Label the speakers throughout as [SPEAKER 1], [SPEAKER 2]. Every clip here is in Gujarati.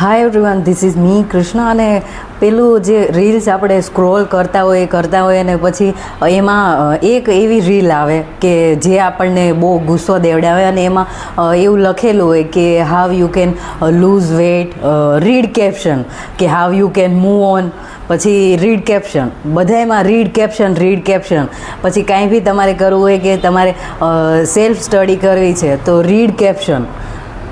[SPEAKER 1] Hi everyone, this is me Krishna. અને પેલું જે રીલ્સ આપણે સ્ક્રોલ કરતા હોય અને પછી એમાં એક એવી રીલ આવે કે જે આપણને બહુ ગુસ્સો દેવડાવે અને એમાં એવું લખેલું હોય કે how you can lose weight, read caption કે how you can move on, પછી રીડ કેપ્શન, બધામાં રીડ કેપ્શન. પછી કાંઈ બી તમારે કરવું હોય કે તમારે સેલ્ફ સ્ટડી કરવી છે તો રીડ કેપ્શન.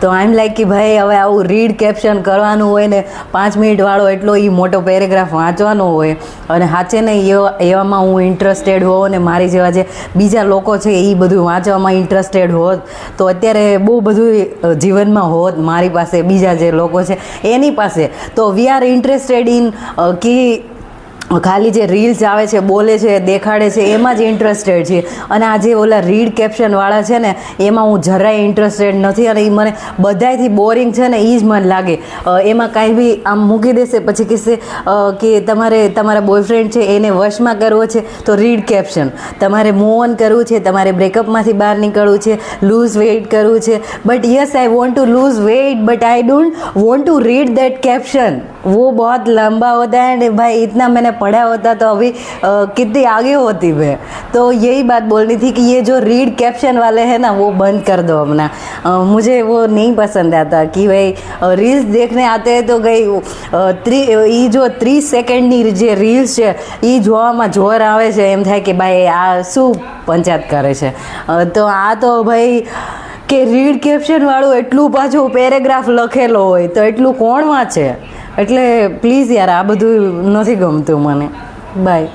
[SPEAKER 1] તો આઈ લાઈક કે ભાઈ હવે આવું રીડ કેપ્શન કરવાનું હોય ને 5 મિનિટવાળો એટલો એ મોટો પેરેગ્રાફ વાંચવાનો હોય અને સાચે ને એવામાં હું ઇન્ટરેસ્ટેડ હોઉં ને મારી જેવા જે બીજા લોકો છે એ બધું વાંચવામાં ઇન્ટરેસ્ટેડ હોત તો અત્યારે બહુ બધું જીવનમાં હોત મારી પાસે, બીજા જે લોકો છે એની પાસે. તો વી આર ઇન્ટરેસ્ટેડ ઇન કે ખાલી જે રીલ્સ આવે છે, બોલે છે, દેખાડે છે એમાં જ ઇન્ટરેસ્ટેડ છે. અને આ જે ઓલા રીડ કેપ્શનવાળા છે ને એમાં હું જરાય ઇન્ટરેસ્ટેડ નથી અને એ મને બધાયથી બોરિંગ છે ને એ જ મને લાગે. એમાં કાંઈ બી આમ મૂકી દેશે પછી કહેશે કે તમારે તમારા બોયફ્રેન્ડ છે એને વશમાં કરવો છે તો રીડ કેપ્શન, તમારે મૂવ ઓન કરવું છે, તમારે બ્રેકઅપમાંથી બહાર નીકળવું છે, લૂઝ વેઇટ કરવું છે. But yes I want to lose weight but I don't want to read that caption. वो बहुत लंबा होता है एंड भाई इतना मैंने पढ़ा होता तो अभी कितनी आगे होती मैं. तो यही बात बोलनी थी कि ये जो रीड कैप्शन वाले हैं ना वो बंद कर दो अपना. मुझे वो नहीं पसंद आता कि भाई रील्स देखने आते हैं तो गई ये जो 30 સેકન્ડની જે રીલ્સ છે એ જોવામાં જોર આવે છે, એમ થાય કે ભાઈ આ શું પંચાયત કરે છે. તો આ તો ભાઈ કે રીડ કેપ્શનવાળું એટલું પાછું પેરેગ્રાફ લખેલો હોય તો એટલું કોણ વાંચે? એટલે પ્લીઝ યાર આ બધું નથી ગમતું મને. બાય.